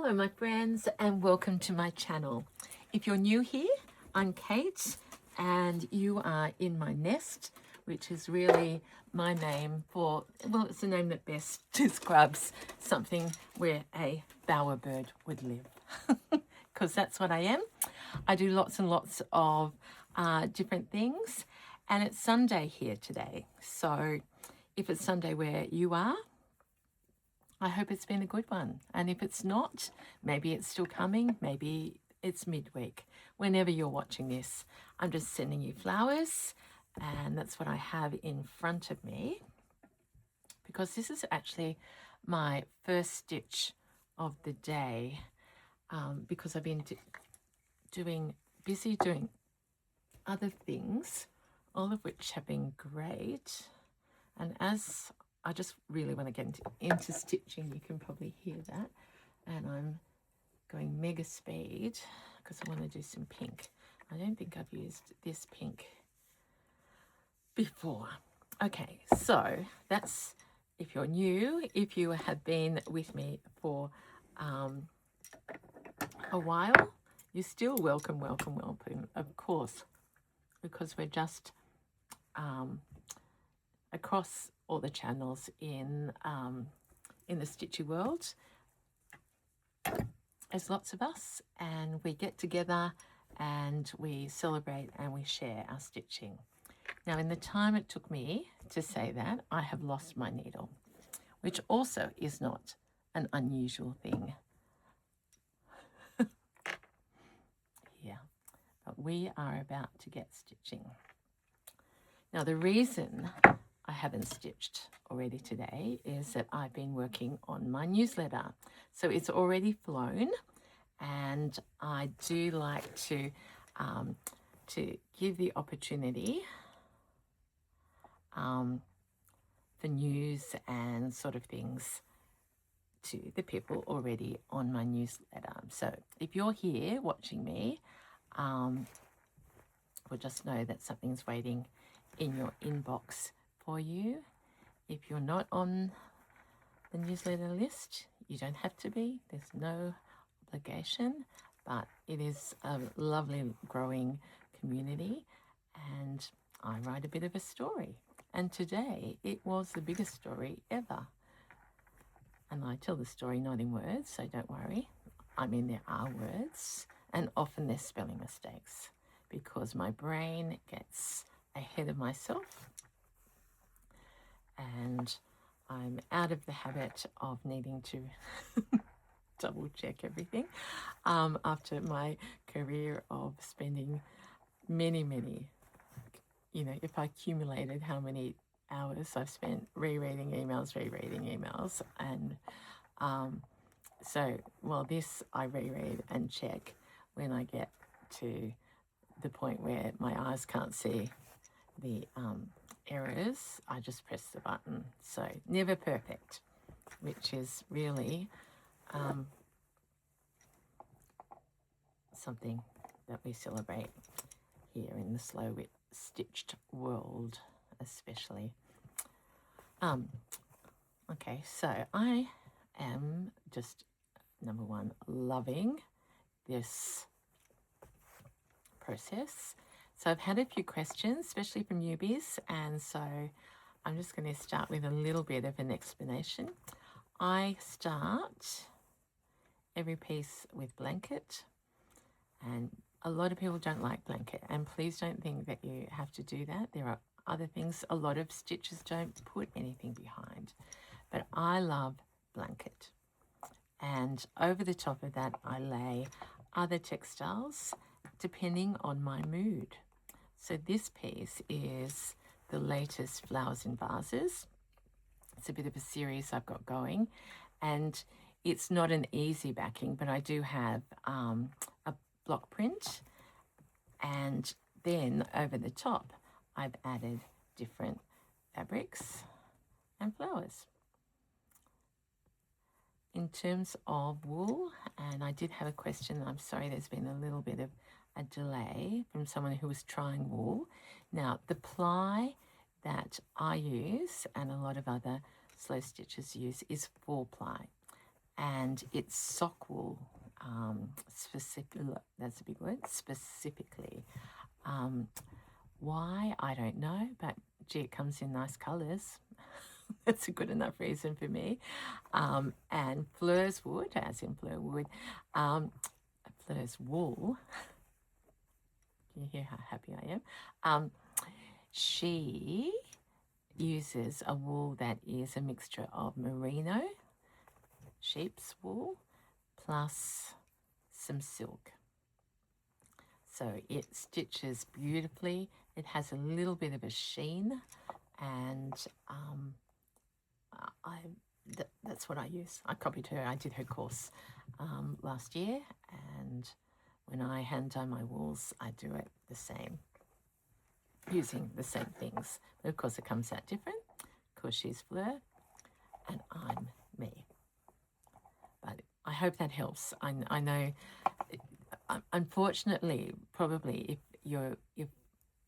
Hello my friends and welcome to my channel. If you're new here, I'm Kate and you are in my nest, which is really my name for, well, it's a name that best describes something where a bowerbird would live, because that's what I am. I do lots and lots of different things, and it's Sunday here today. So if it's Sunday where you are, I hope it's been a good one. And if it's not, maybe it's still coming, maybe it's midweek. Whenever you're watching this, I'm just sending you flowers, and that's what I have in front of me, because this is actually my first stitch of the day, because I've been busy doing other things, all of which have been great. And as I just really want to get into stitching, you can probably hear that. And I'm going mega speed because I want to do some pink. I don't think I've used this pink before. Okay, so that's if you're new. If you have been with me for a while, you're still welcome, of course, because we're just across all the channels in the stitchy world. There's lots of us, and we get together and we celebrate and we share our stitching. Now, in the time it took me to say that, I have lost my needle, which also is not an unusual thing. Yeah, but we are about to get stitching. Now, the reason I haven't stitched already today is that I've been working on my newsletter. So it's already flown, and I do like to give the opportunity for news and sort of things to the people already on my newsletter. So if you're here watching me, well, just know that something's waiting in your inbox for you. If you're not on the newsletter list, you don't have to be. There's no obligation, but it is a lovely growing community, and I write a bit of a story. And today it was the biggest story ever. And I tell the story not in words, so don't worry. I mean, there are words, and often there's spelling mistakes because my brain gets ahead of myself, and I'm out of the habit of needing to double check everything after my career of spending many, if I accumulated how many hours I've spent rereading emails, and so, well, this I reread and check when I get to the point where my eyes can't see the errors. I just press the button. So never perfect, which is really something that we celebrate here in the slow stitched world, especially. Okay, so I am just, number one, loving this process. So I've had a few questions, especially from newbies, and so I'm just going to start with a little bit of an explanation. I start every piece with blanket, and a lot of people don't like blanket, and please don't think that you have to do that. There are other things. A lot of stitches don't put anything behind, but I love blanket. And over the top of that, I lay other textiles depending on my mood. So this piece is the latest Flowers in Vases. It's a bit of a series I've got going, and it's not an easy backing, but I do have a block print, and then over the top I've added different fabrics and flowers. In terms of wool, and I did have a question, I'm sorry there's been a little bit of a delay from someone who was trying wool. Now, the ply that I use and a lot of other slow stitchers use is 4-ply, and it's sock wool, that's a big word, specifically. Why, I don't know, but gee, it comes in nice colours. That's a good enough reason for me. And Fleur's wood, as in Fleur wood, Fleur's wool, can you hear how happy I am? She uses a wool that is a mixture of merino, sheep's wool, plus some silk. So it stitches beautifully. It has a little bit of a sheen, and that's what I use. I copied her. I did her course last year, and when I hand dye my wools, I do it the same, using the same things. But of course it comes out different because she's Fleur and I'm me. But I hope that helps. I know, unfortunately, probably if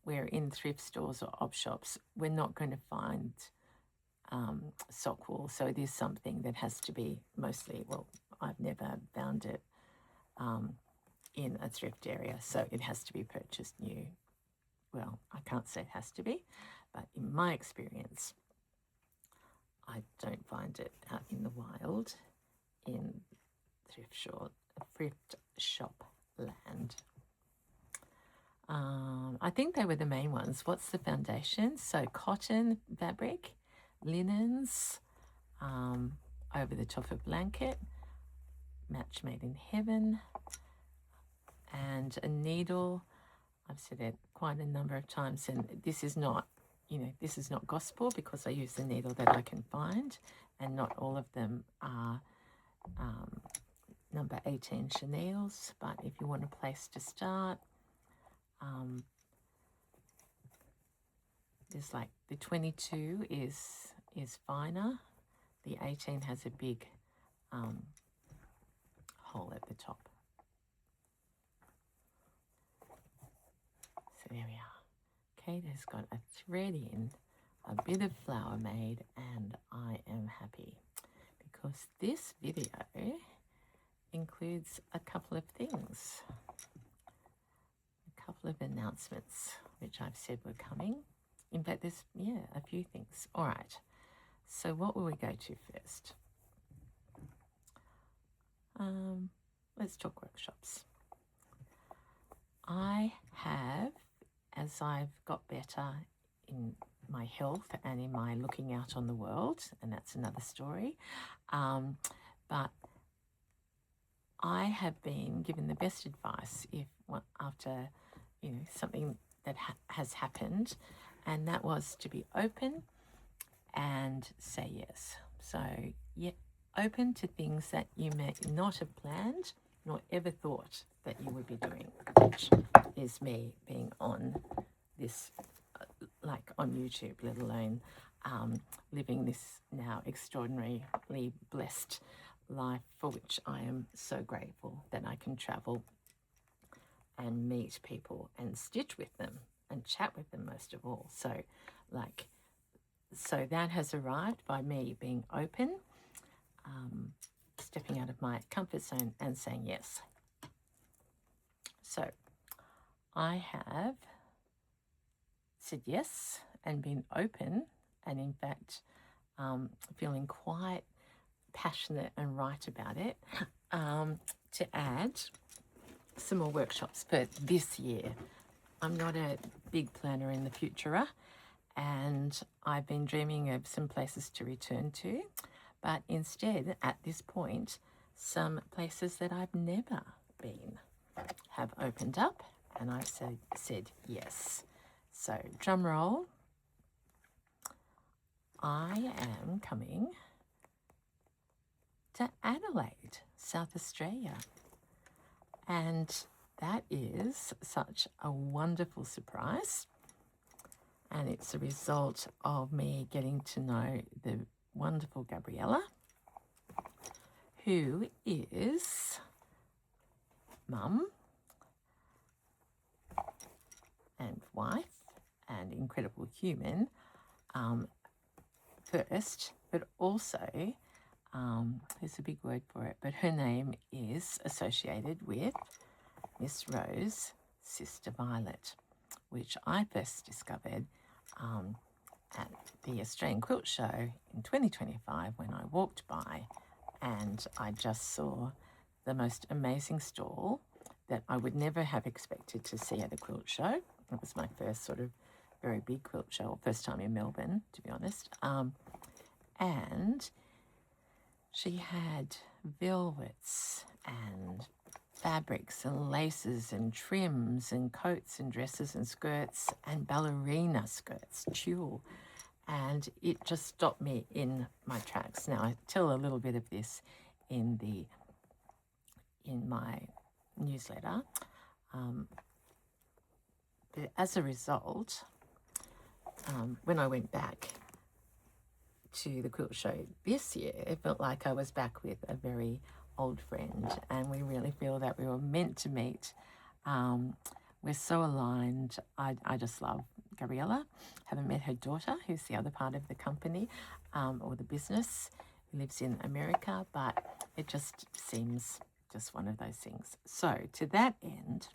we're in thrift stores or op shops, we're not going to find sock wool. So it is something that has to be mostly, well, I've never found it in a thrift area, so it has to be purchased new. Well, I can't say it has to be, but in my experience, I don't find it out in the wild in thrift shop land. I think they were the main ones. What's the foundation? So cotton fabric, linens, over the top of blanket, match made in heaven, and a needle. I've said it quite a number of times, and this is not, this is not gospel, because I use the needle that I can find, and not all of them are number 18 chenilles, but if you want a place to start, there's like the 22 is finer. The 18 has a big hole at the top. So there we are. Kate has got a thread in, a bit of flower made, and I am happy because this video includes a couple of things, a couple of announcements which I've said were coming. In fact, there's, a few things. All right, so what will we go to first? Let's talk workshops. I have, as I've got better in my health and in my looking out on the world, and that's another story, but I have been given the best advice after something that has happened, and that was to be open and say yes. So open to things that you may not have planned nor ever thought that you would be doing, which is me being on this, like on YouTube, let alone living this now extraordinarily blessed life, for which I am so grateful that I can travel and meet people and stitch with them and chat with them most of all. So that has arrived by me being open, stepping out of my comfort zone and saying yes. So I have said yes and been open, and in fact feeling quite passionate and right about it, to add some more workshops for this year. I'm not a big planner in the future, and I've been dreaming of some places to return to, but instead at this point some places that I've never been have opened up, and I've said yes. So drum roll, I am coming to Adelaide, South Australia, and that is such a wonderful surprise, and it's a result of me getting to know the wonderful Gabriella, who is mum and wife and incredible human first, but also There's a big word for it, but her name is associated with Miss Rose, Sister Violet, which I first discovered at the Australian Quilt Show in 2025 when I walked by, and I just saw the most amazing stall that I would never have expected to see at a quilt show. It was my first sort of very big quilt show, or first time in Melbourne, to be honest. And she had velvets and fabrics and laces and trims and coats and dresses and skirts and ballerina skirts, tulle. And it just stopped me in my tracks. Now, I tell a little bit of this in my newsletter. But as a result, when I went back to the quilt show this year, it felt like I was back with a very old friend, and we really feel that we were meant to meet. We're so aligned. I just love Gabriella. Haven't met her daughter, who's the other part of the company or the business, who lives in America, but it just seems just one of those things. So to that end,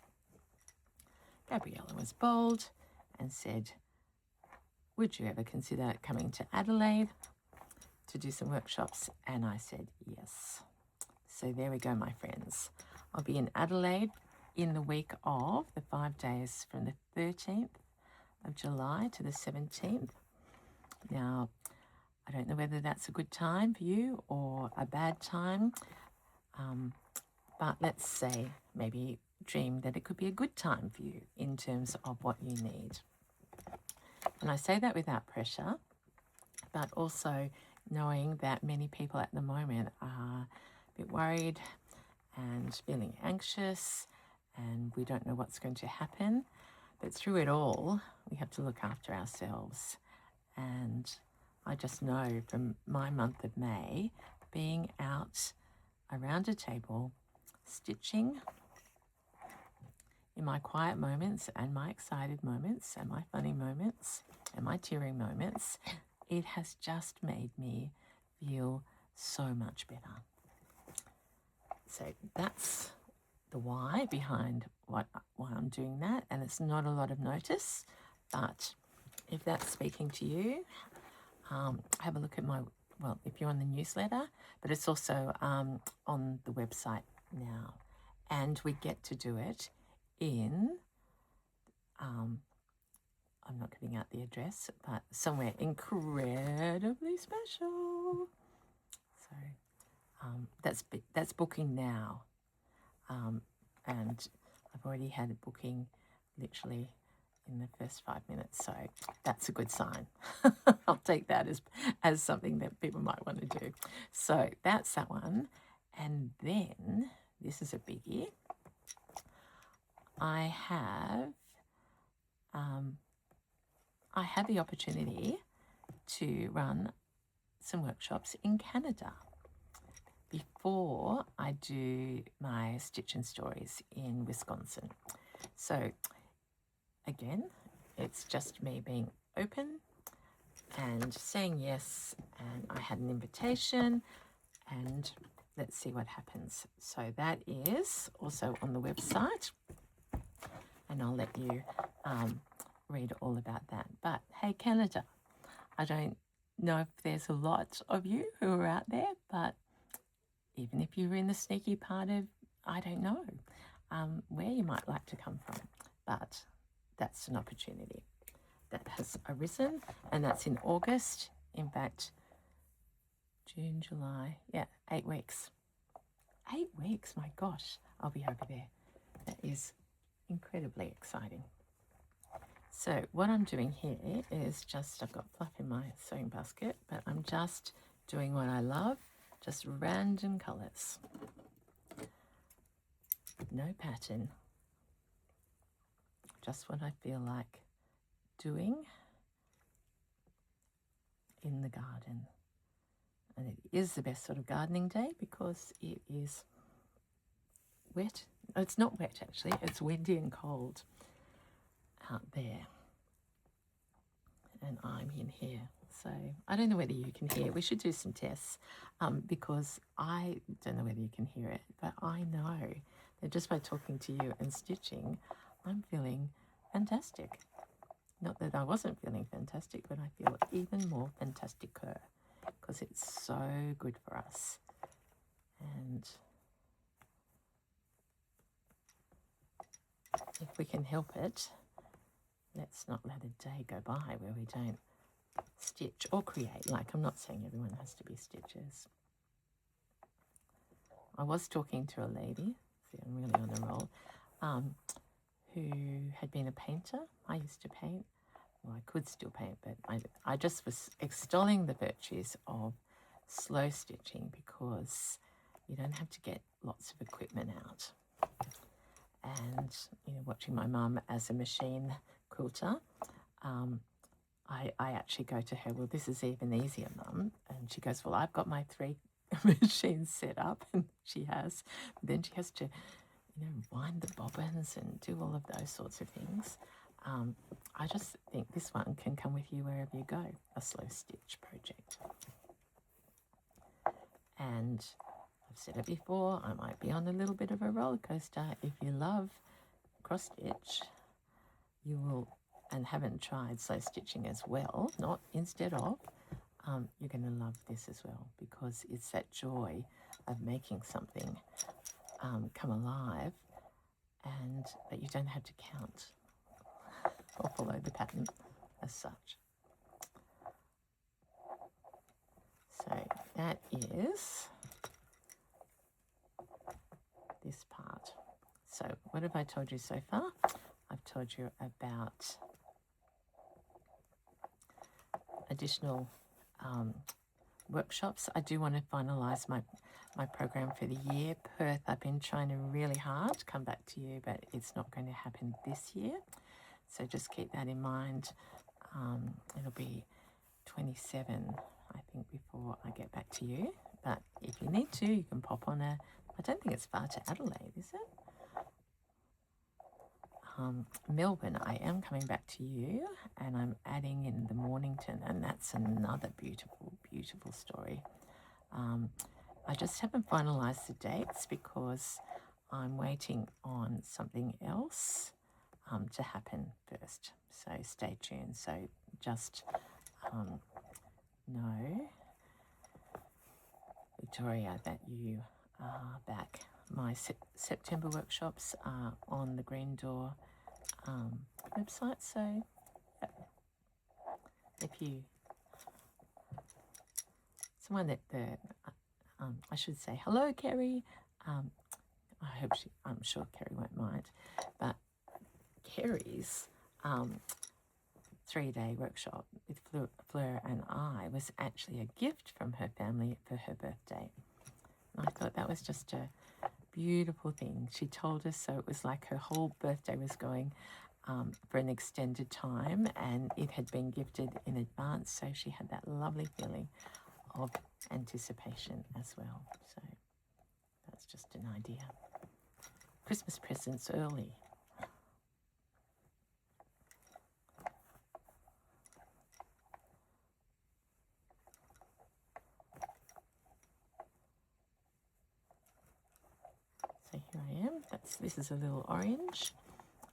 Gabriella was bold and said, would you ever consider coming to Adelaide to do some workshops? And I said yes. So there we go, my friends. I'll be in Adelaide in the week of the 5 days from the 13th of July to the 17th. Now, I don't know whether that's a good time for you or a bad time, but let's say maybe dream that it could be a good time for you in terms of what you need. And I say that without pressure, but also knowing that many people at the moment are a bit worried and feeling anxious, and we don't know what's going to happen. But through it all, we have to look after ourselves. And I just know from my month of May, being out around a table, stitching in my quiet moments and my excited moments and my funny moments and my tearing moments, it has just made me feel so much better. So that's the why behind why I'm doing that, and it's not a lot of notice, but if that's speaking to you, have a look at if you're on the newsletter, but it's also on the website now, and we get to do it in, I'm not giving out the address, but somewhere incredibly special. So that's booking now, and I've already had a booking literally in the first 5 minutes, so that's a good sign. I'll take that as something that people might want to do. So that's that one. And then this is a biggie. I have the opportunity to run some workshops in Canada before I do my Stitch and Stories in Wisconsin. So again, it's just me being open and saying yes, and I had an invitation, and let's see what happens. So that is also on the website, and I'll let you read all about that. But hey, Canada, I don't know if there's a lot of you who are out there, but even if you're in the sneaky part of, I don't know where you might like to come from, but that's an opportunity that has arisen, and that's in August. In fact, June, July, 8 weeks. 8 weeks, my gosh, I'll be over there. That is incredibly exciting. So what I'm doing here is just, I've got fluff in my sewing basket, but I'm just doing what I love, just random colours. No pattern. Just what I feel like doing in the garden. And it is the best sort of gardening day because it is wet. It's not wet actually, it's windy and cold out there. And I'm in here So I don't know whether you can hear. We should do some tests because I don't know whether you can hear it, but I know that just by talking to you and stitching, I'm feeling fantastic. Not that I wasn't feeling fantastic, but I feel even more fantastic-er because it's so good for us. And if we can help it, let's not let a day go by where we don't stitch or create. Like, I'm not saying everyone has to be stitchers. I was talking to a lady, see, I'm really on a roll, who had been a painter. I used to paint. Well, I could still paint, but I just was extolling the virtues of slow stitching because you don't have to get lots of equipment out. And, you know, watching my mum as a machine quilter, I actually go to her, well, this is even easier, Mum. And she goes, well, I've got my 3 machines set up, and she has. Then she has to, you know, wind the bobbins and do all of those sorts of things. I just think this one can come with you wherever you go, a slow stitch project. And I've said it before, I might be on a little bit of a roller coaster. If you love cross stitch, you will, and haven't tried slow stitching as well, not instead of, you're going to love this as well, because it's that joy of making something come alive, and that you don't have to count or follow the pattern as such. So that is this part. So what have I told you so far? I've told you about additional workshops. I do want to finalise my program for the year. Perth, I've been trying really hard to come back to you, but it's not going to happen this year. So just keep that in mind. It'll be 27, I think, before I get back to you. But if you need to, you can pop on I don't think it's far to Adelaide, is it? Melbourne, I am coming back to you, and I'm adding in the Mornington, and that's another beautiful, beautiful story. I just haven't finalised the dates because I'm waiting on something else to happen first. So stay tuned. So just know, Victoria, that you are back. My September workshops are on the Green Door website. So if you, someone that I should say hello, Kerry. I'm sure Kerry won't mind, but Kerry's 3-day workshop with Fleur and I was actually a gift from her family for her birthday. And I thought that was just a beautiful thing. She told us, so it was like her whole birthday was going for an extended time, and it had been gifted in advance, so she had that lovely feeling of anticipation as well. So that's just an idea. Christmas presents early. So here I am. This is a little orange.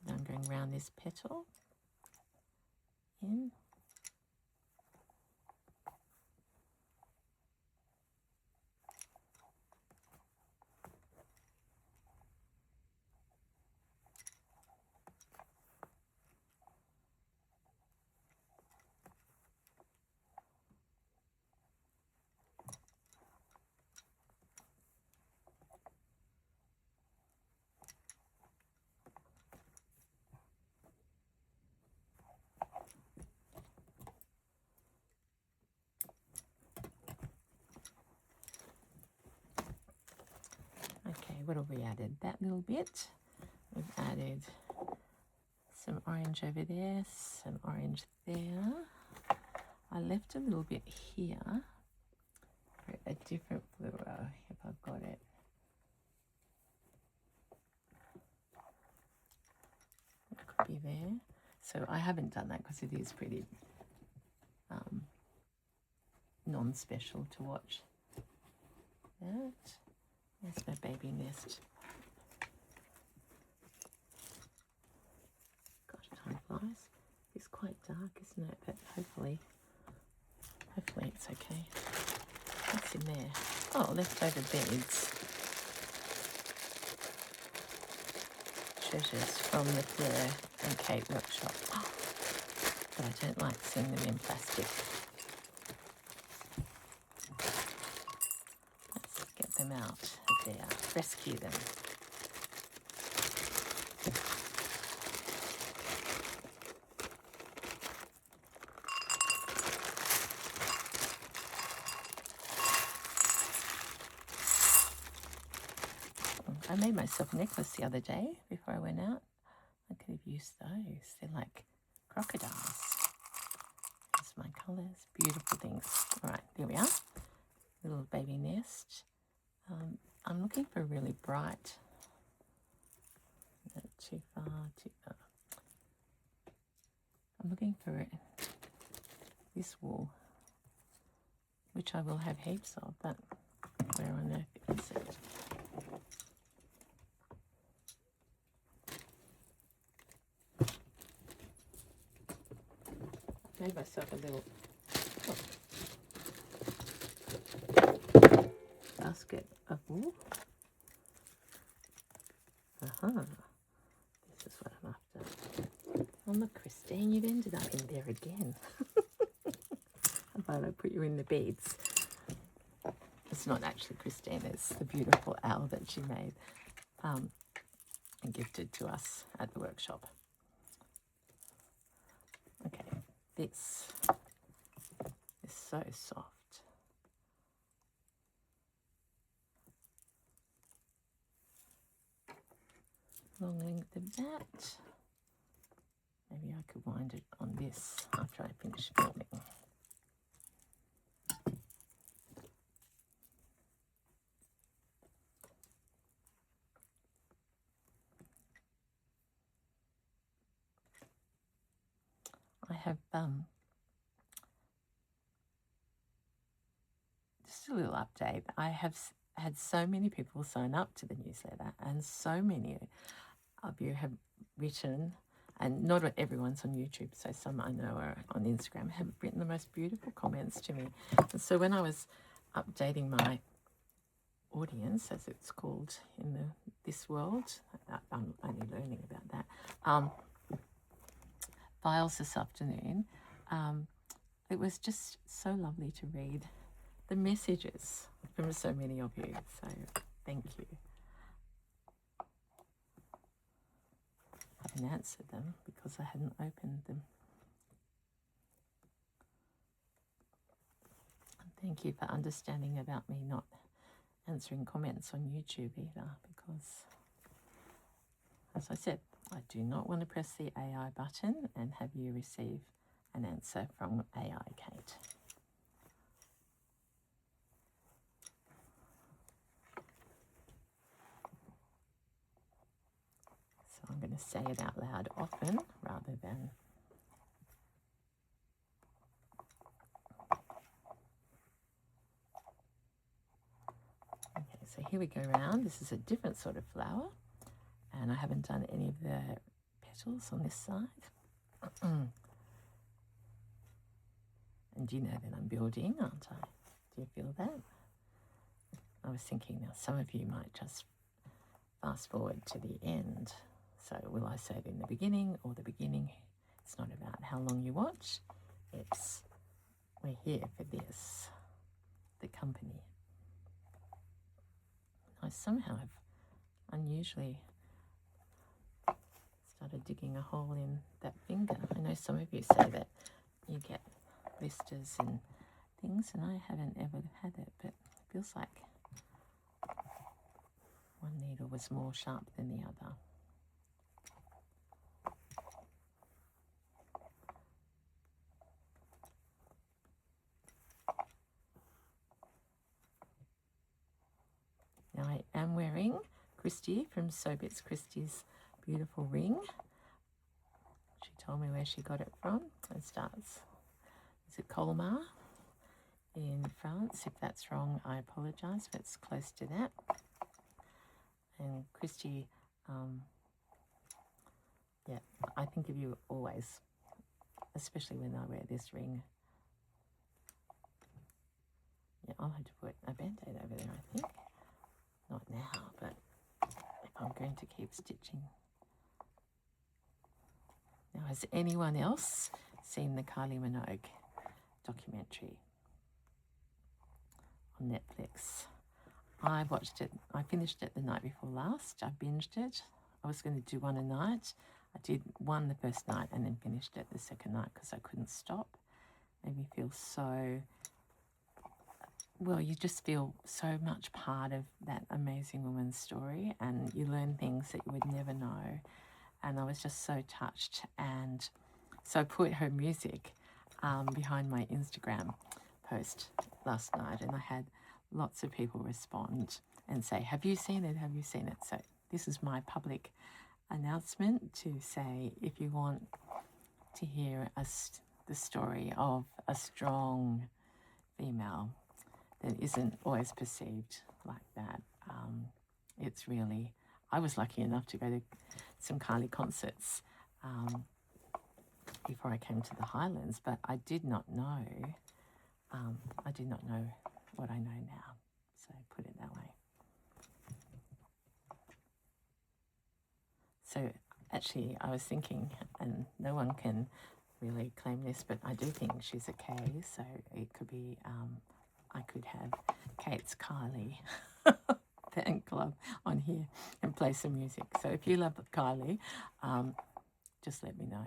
Now I'm going around this petal in. Okay, what have we added? That little bit. We've added some orange over there, some orange there. I left a little bit here for a different fluoro, if I've got it. It could be there. So I haven't done that because it is pretty special to watch. That. There's my baby nest. Gosh, time flies. It's quite dark, isn't it? But hopefully it's okay. What's in there? Oh, leftover beads. Treasures from the Claire and Kate workshop. Oh, but I don't like seeing them in plastic. Let's get them out of there. Rescue them. I made myself a necklace the other day before I went out. I could have used those. They're like crocodiles. Here's my colours. Beautiful things. All right, there we are. Little baby nest. I'm looking for really bright. Not too far. I'm looking for this wool, which I will have heaps of, but where on earth is it? Made myself a little basket of wool. This is what I'm after. Oh look, Christine, you've ended up in there again. I thought I'd put you in the beads. It's not actually Christine, it's the beautiful owl that she made and gifted to us at the workshop. Okay. This is so soft. Long length of that. Maybe I could wind it on this after I finish building. I have just a little update. I have had so many people sign up to the newsletter, and so many of you have written, and not everyone's on YouTube, so some I know are on Instagram, have written the most beautiful comments to me. And so when I was updating my audience, as it's called in this world, I'm only learning about that, files this afternoon, it was just so lovely to read the messages from so many of you. So thank you. I haven't answered them because I hadn't opened them. And thank you for understanding about me not answering comments on YouTube either, because, as I said, I do not want to press the AI button and have you receive an answer from AI Kate. So I'm going to say it out loud often rather than okay, so here we go round. This is a different sort of flower, and I haven't done any of the petals on this side. And you know that I'm building, aren't I? Do you feel that? I was thinking now some of you might just fast forward to the end. So will I say it in the beginning or the beginning? It's not about how long you watch. It's we're here for this, the company. I somehow have unusually started digging a hole in that finger. I know some of you say that you get blisters and things, and I haven't ever had it, but it feels like one needle was more sharp than the other. Now I am wearing Christy from Sobits Christy's beautiful ring. She told me where she got it from. It starts, is it Colmar? in France. If that's wrong, I apologise, but it's close to that. And Christy, yeah, I think of you always, especially when I wear this ring. Yeah, I'll have to put a band-aid over there, I think. Not now, but if I'm going to keep stitching. Now, has anyone else seen the Kylie Minogue documentary on Netflix? I watched it. I finished it the night before last. I binged it. I was going to do one a night. I did one the first night and then finished it the second night because I couldn't stop. Made me feel so, well, you just feel so much part of that amazing woman's story, and you learn things that you would never know. And I was just so touched. And so I put her music behind my Instagram post last night, and I had lots of people respond and say, have you seen it? Have you seen it? So this is my public announcement to say, if you want to hear the story of a strong female that isn't always perceived like that, it's really, I was lucky enough to go to some Kylie concerts before I came to the Highlands, but I did not know what I know now, so put it that way. So actually I was thinking, and no one can really claim this, but I do think she's a K, so it could be, I could have Kate's Kylie fan club on here and play some music. So if you love Kylie, just let me know.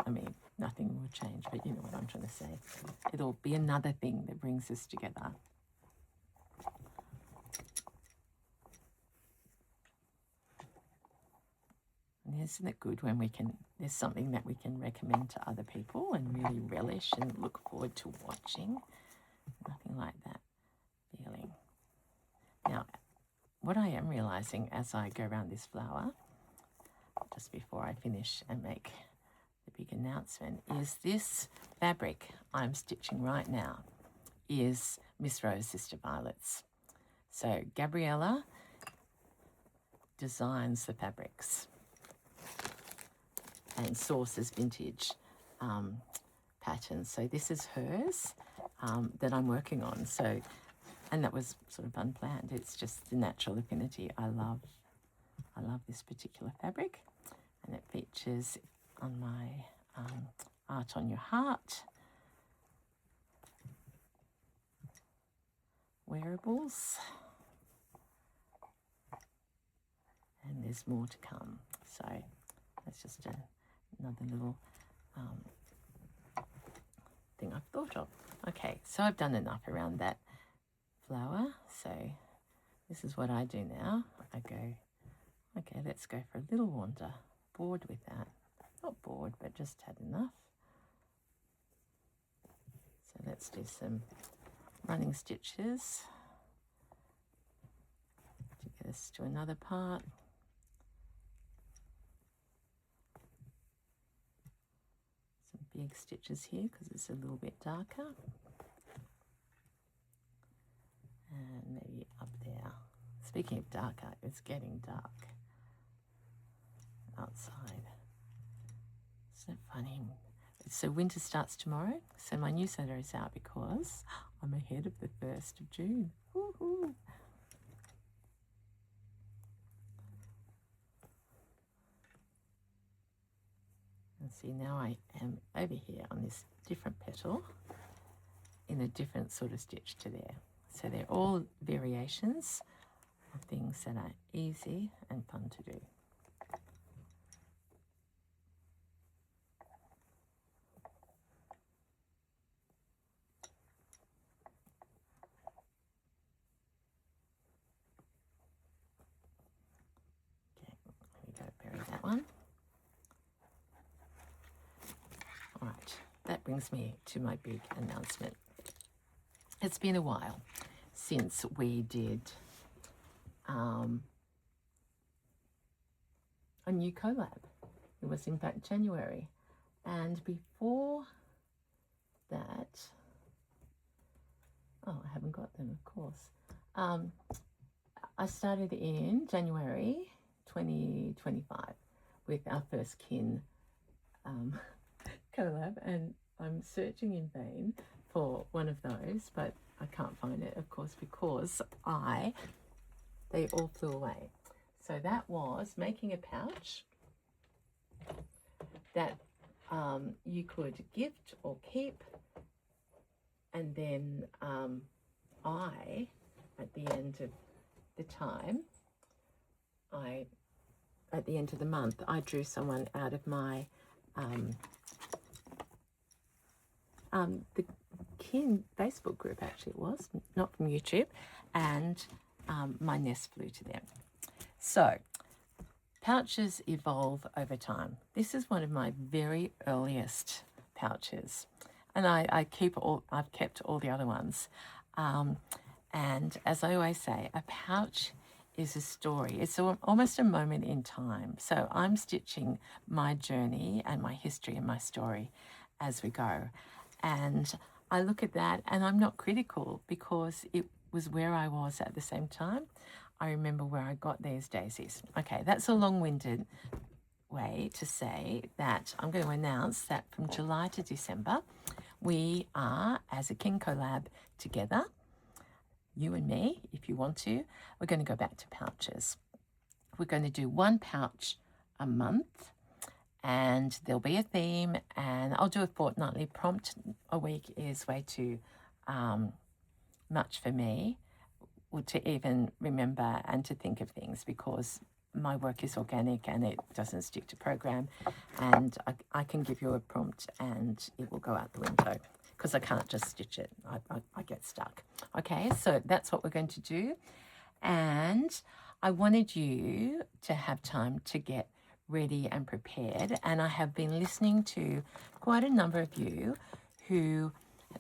I mean, nothing will change, but you know what I'm trying to say. It'll be another thing that brings us together. And isn't it good when there's something that we can recommend to other people and really relish and look forward to watching? Nothing like that feeling. Now, what I am realizing as I go around this flower, just before I finish and make the big announcement, is this fabric I'm stitching right now is Miss Rose Sister Violet's. So Gabriella designs the fabrics and sources vintage patterns. So this is hers that I'm working on. So, and that was sort of unplanned. It's just the natural affinity. I love this particular fabric, and it features on my Art on Your Heart wearables, and there's more to come. So that's just another little thing I've thought of. Okay, so I've done enough around that flower. So this is what I do now. I go, okay, let's go for a little wander. Bored with that. Not bored, but just had enough. So let's do some running stitches to get us to another part. Some big stitches here because it's a little bit darker. And maybe up there. Speaking of darker, it's getting dark outside. Isn't it funny? So winter starts tomorrow. So my newsletter is out because I'm ahead of the 1st of June. Woohoo! And see, now I am over here on this different petal in a different sort of stitch to there. So they're all variations of things that are easy and fun to do. Okay, there we go, bury that one. All right, that brings me to my big announcement. It's been a while since we did a new collab. It was in fact January, and before that Oh, I haven't got them, of course. I started in January 2025 with our first KiN collab, and I'm searching in vain for one of those, but I can't find it, of course, because they all flew away. So that was making a pouch that you could gift or keep, and then at the end of the time, at the end of the month, I drew someone out of my the KiN Facebook group, actually it was, not from YouTube, and my nest flew to them. So pouches evolve over time. This is one of my very earliest pouches, and I've kept all the other ones. And as I always say, a pouch is a story. It's almost a moment in time. So I'm stitching my journey and my history and my story as we go. And I look at that and I'm not critical, because it was where I was at the same time. I remember where I got these daisies. Okay, that's a long-winded way to say that I'm going to announce that from July to December, we are, as a KiN collab together, you and me, if you want to, we're going to go back to pouches. We're going to do one pouch a month, and there'll be a theme, and I'll do a fortnightly prompt. A week is way too much for me to even remember and to think of things, because my work is organic and it doesn't stick to program, and I can give you a prompt and it will go out the window, because I can't just stitch it. I get stuck. Okay, so that's what we're going to do. And I wanted you to have time to get ready and prepared. And I have been listening to quite a number of you who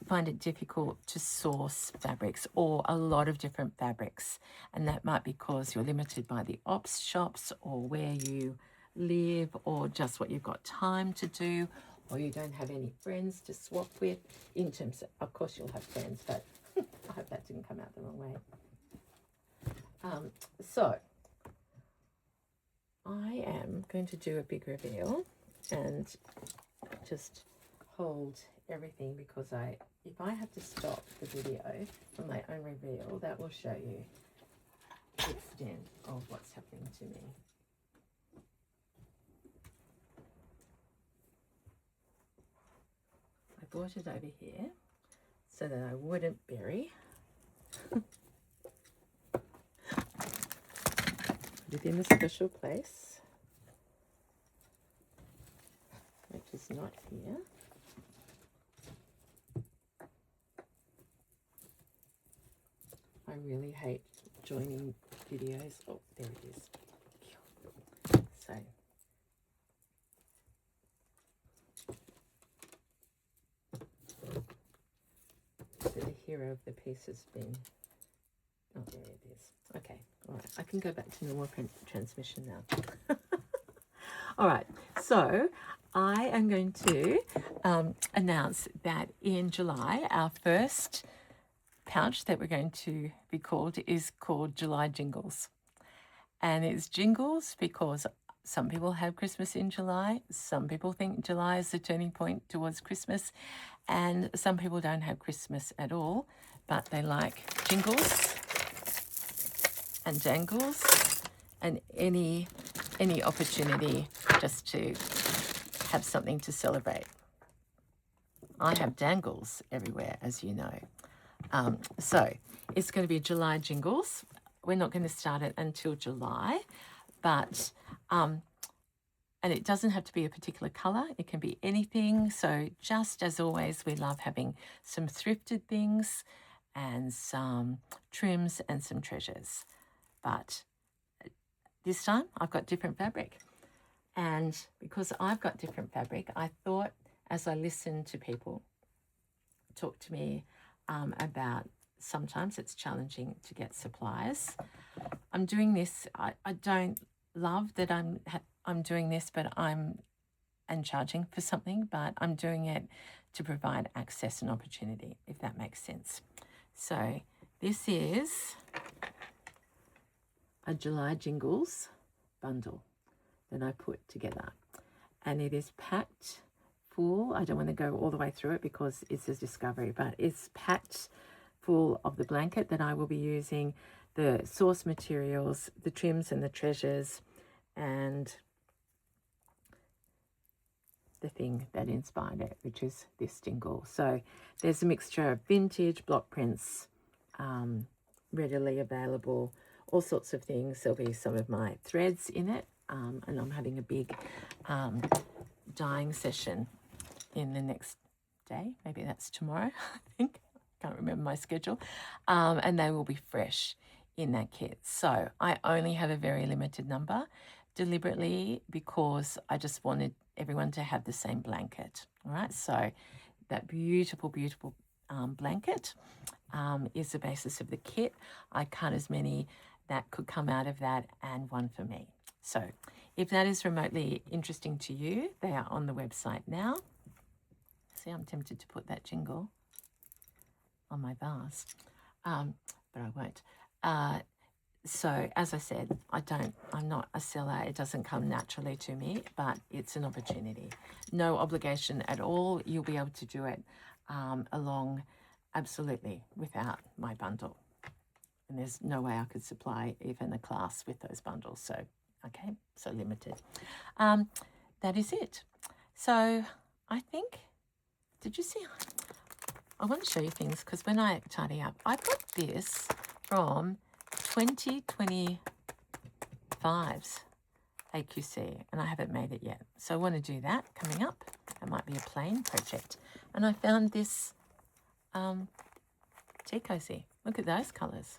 find it difficult to source fabrics, or a lot of different fabrics. And that might be because you're limited by the ops shops, or where you live, or just what you've got time to do, or you don't have any friends to swap with. In terms of course you'll have friends, but I hope that didn't come out the wrong way. So I am going to do a big reveal and just hold everything, because if I have to stop the video for my own reveal, that will show you the extent of what's happening to me. I brought it over here so that I wouldn't bury. Put it in a special place, which is not here. I really hate joining videos. Oh, there it is. So the hero of the piece has been, oh, there it is. Okay, all right, I can go back to normal transmission now. All right, so I am going to announce that in July, our first pouch that we're going to be called is called July Jingles. And it's jingles because some people have Christmas in July. Some people think July is the turning point towards Christmas. And some people don't have Christmas at all, but they like jingles and jangles and any opportunity just to have something to celebrate. I have dangles everywhere, as you know. So it's going to be July Jingles. We're not going to start it until July, but and it doesn't have to be a particular color. It can be anything. So just as always, we love having some thrifted things and some trims and some treasures. But this time I've got different fabric. And because I've got different fabric, I thought, as I listened to people talk to me about sometimes it's challenging to get supplies. I'm doing this. I don't love that I'm doing this, but I'm charging for something, but I'm doing it to provide access and opportunity, if that makes sense. So this is a July Jingles bundle that I put together, and it is packed full. I don't want to go all the way through it because it's a discovery, but it's packed full of the blanket that I will be using, the source materials, the trims and the treasures, and the thing that inspired it, which is this jingle. So there's a mixture of vintage block prints, readily available, all sorts of things. There'll be some of my threads in it, and I'm having a big dyeing session in the next day. Maybe that's tomorrow, I think. Can't remember my schedule. And they will be fresh in that kit. So I only have a very limited number, deliberately, because I just wanted everyone to have the same blanket. All right, so that beautiful, beautiful blanket is the basis of the kit. I cut as many that could come out of that, and one for me. So if that is remotely interesting to you, they are on the website now. See, I'm tempted to put that jingle on my vase, but I won't. So as I said, I'm not a seller. It doesn't come naturally to me, but it's an opportunity. No obligation at all. You'll be able to do it along absolutely without my bundle. And there's no way I could supply even a class with those bundles. So, okay, so limited. That is it. So I think, did you see? I want to show you things because when I tidy up, I got this from 2025's AQC, and I haven't made it yet. So I want to do that coming up. That might be a plain project. And I found this tea cozy. Look at those colours.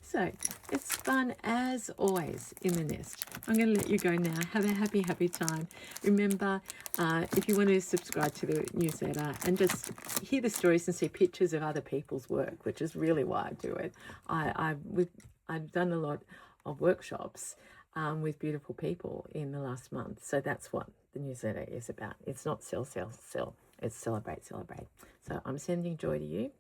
So it's fun as always in the nest. I'm going to let you go now. Have a happy, happy time. Remember, if you want to subscribe to the newsletter and just hear the stories and see pictures of other people's work, which is really why I do it. I've done a lot of workshops with beautiful people in the last month. So that's what the newsletter is about. It's not sell, sell, sell. It's celebrate, celebrate. So I'm sending joy to you.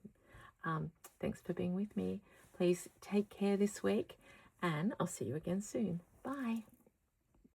Thanks for being with me. Please take care this week, and I'll see you again soon. Bye.